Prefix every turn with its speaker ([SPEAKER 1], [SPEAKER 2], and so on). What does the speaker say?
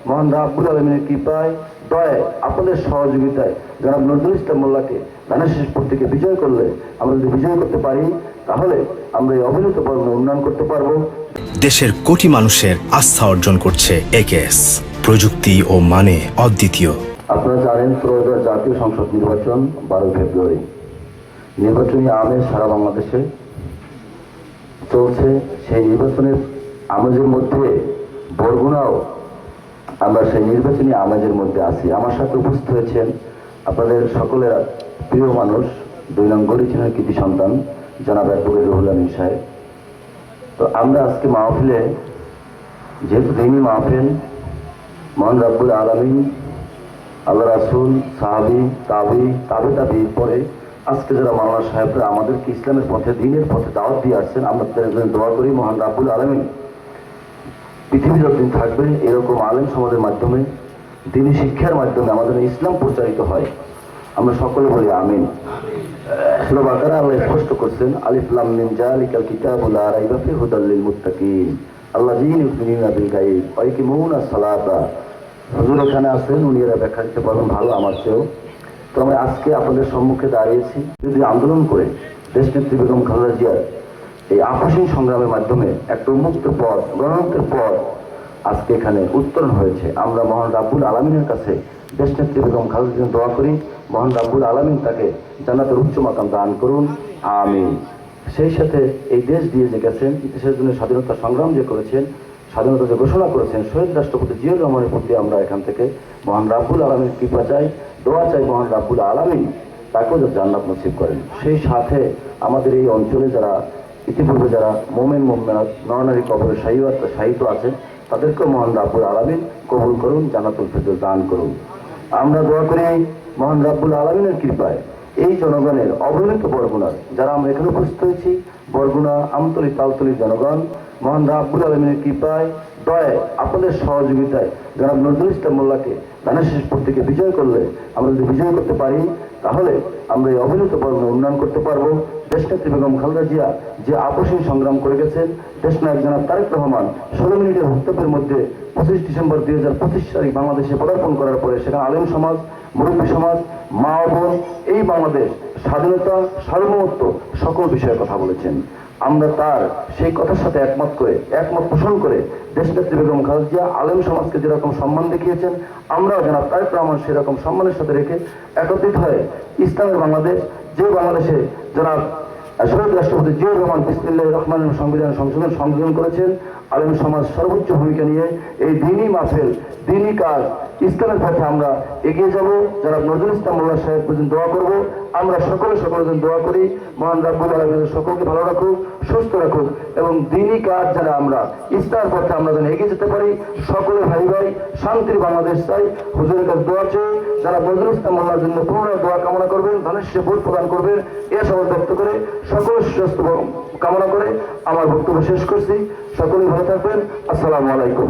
[SPEAKER 1] মহান রাব্বুল আলামিনের কৃপায় দয়ায় আপনাদের সহযোগিতায় জনাব নজরুল ইসলাম মোল্লাকে ধানেশ্বরপুর থেকে বিজয় করলে আমরা যদি বিজয় করতে পারি তাহলে আমরা এই অভিনীত পর্বে উন্নয়ন করতে পারবো।
[SPEAKER 2] দেশের কোটি মানুষের আস্থা অর্জন করছে একেএস, প্রযুক্তি ও মানে অদ্বিতীয়।
[SPEAKER 1] আপনারা জানেন ত্রয়োদশ জাতীয় সংসদ নির্বাচন 12 ফেব্রুয়ারি। নির্বাচনী আমেজ সারা বাংলাদেশে চলছে। সেই নির্বাচনের আমেজের মধ্যে বরগুনাও আমরা সেই নির্বাচনী আমেজের মধ্যে আছি। আমার সাথে উপস্থিত হয়েছেন আপনাদের সকলের প্রিয় মানুষ 2 নং গরিচিনের কৃতি সন্তান জনাব অ্যাডভোকেট রুহুল আমিন সাহেব। তো আমরা আজকে মাহফিলে, যেহেতু দিনই মাহফিল, মহান রাব্বুল আলামিন, আল্লাহ রাসূল, সাহাবী, তাবি পরে আজকে যারা মাওলানা সাহেবরা আমাদেরকে ইসলামের পথে, দিনের পথে দাওয়াত দিয়ে আসছেন, আমরা তাদের জন্য দোয়া করি মহান রাব্বুল আলামিন পৃথিবী যতদিন থাকবে এরকম আলেম সমাজের মাধ্যমে, দিনী শিক্ষার মাধ্যমে আমাদের ইসলাম প্রচারিত হয়। আমরা সকলে বলি আমিন। সূরা বাকারা আল্লাহ স্পষ্ট করছেন, আলিফ লাম মিম যালিকাল কিতাবু লা রাইবা ফিহি হুদাল লিল মুত্তাকিন আল্লাযীনা ইউমিনুনা বিল গায়ব ওয়া ইয়াকিমুনাস সালাতা। হুজুর এখানে আছেন, উনি এরা ব্যাখ্যা দিতে পারবেন ভালো আমার চেয়েও। তো আমি আজকে আপনাদের সম্মুখে দাঁড়িয়েছি যদি আন্দোলন করে দেশনেত্রী বেগম খালেদা জিয়ার এই আপসীন সংগ্রামের মাধ্যমে একটা উন্মুক্ত পথ, গণতন্ত্রের পথ আজকে এখানে উত্তরণ হয়েছে। আমরা মহান রাব্বুল আলামিনের কাছে দেশনেত্রী বেগম খালেদা জিয়ার দোয়া করি, মহান রাব্বুল আলামিন তাকে জান্নাতের উচ্চ মাকাম দান করুন, আমিন। সেই সাথে এই দেশ দিয়ে যে গেছেন, দেশের জন্য স্বাধীনতা সংগ্রাম যে করেছেন, স্বাধীনতা যে ঘোষণা করেছেন শহীদ রাষ্ট্রপতি জিয়াউর রহমানের প্রতি আমরা এখান থেকে মহান রাব্বুল আলামিনের কৃপা চাই, দোয়া চাই মহান রাব্বুল আলামিন তাকেও যাতে জান্নাত নসিব করেন। সেই সাথে আমাদের এই অঞ্চলে যারা ইতিপূর্বে যারা মোমেন মোমেনাত নরনারী কবরে শাহিদ আছেন তাদেরকেও মহান রাব্বুল আলামিন কবুল করুন, জান্নাতুল ফেরদৌস দান করুন। আমরা দোয়া করি মহান রাব্বুল আলামিনের কৃপায় এই জনগণের অবহেলিত বরগুনার যারা আমরা এখানে উপস্থিত হয়েছি, বরগুনা, আমতলী, তালতলীর জনগণ মহান রাব্বুল আলামিনের কৃপায় দয়ায় আপনাদের সহযোগিতায় জনাব নজরুল ইসলাম মোল্লাকে ধানেশ্বরপুর থেকে বিজয় করলে আমরা যদি বিজয় করতে পারি তাহলে আমরা এই অবহেলিত বরগুনা উন্নয়ন করতে পারবো। দেশনেত্রী বেগম খালেদা জিয়া যে আপসীন সংগ্রাম করে গেছেন, দেশনায়ক জনাব তারেক রহমান 16 মিনিটের বক্তব্যের মধ্যে 25 ডিসেম্বর 2025 তারিখ বাংলাদেশে পদার্পণ করার পরে সেখানে আলেম সমাজ, মুরব্বী সমাজ, মা ও বোন এই বাংলাদেশ স্বাধীনতা, সার্বভৌমত্ব সকল বিষয়ে কথা বলেছেন। আমরা তার সেই কথার সাথে একমত পোষণ করে দেশনেত্রী বেগম খালেদা জিয়া আলেম সমাজকে যেরকম সম্মান দেখিয়েছেন, আমরাও জনাব তারেক রহমান সেরকম সম্মানের সাথে রেখে একত্রিত হয়ে ইসলামের বাংলাদেশ, যে বাংলাদেশে জনাব শহীদ রাষ্ট্রপতি জিয়াউর রহমান বিসমিল্লাহির রহমানির সংবিধান সংশোধন করেছেন, আলেম সমাজ সর্বোচ্চ ভূমিকা নিয়ে এই দিনী মাহফিল, দিনী কাজ, ইসলামের পথে আমরা এগিয়ে যাব। জনাব নজরুল ইসলাম মোল্লা সাহেব পর্যন্ত দোয়া করব। আমরা সকলের জন্য দোয়া করি মহান রাব্বুল আলামিন সকলকে ভালো রাখুক, সুস্থ রাখুক এবং দিনী কাজ যারা আমরা ইসলামের পথে আমরা যেন এগিয়ে যেতে পারি। সকলে ভাই ভাই শান্তির বাংলাদেশ চাই। হুজুরের কাছে দোয়া চেয়ে যারা নজরুল ইসলাম মোল্লার জন্য পুনরায় দোয়া কামনা করবেন, ধানের ভোট প্রদান করবেন, এ সবাই ব্যক্ত করে সকলের সুস্বাস্থ্য কামনা করে আমার বক্তব্য শেষ করছি। সকলেই ভালো থাকবেন। আসসালামু আলাইকুম।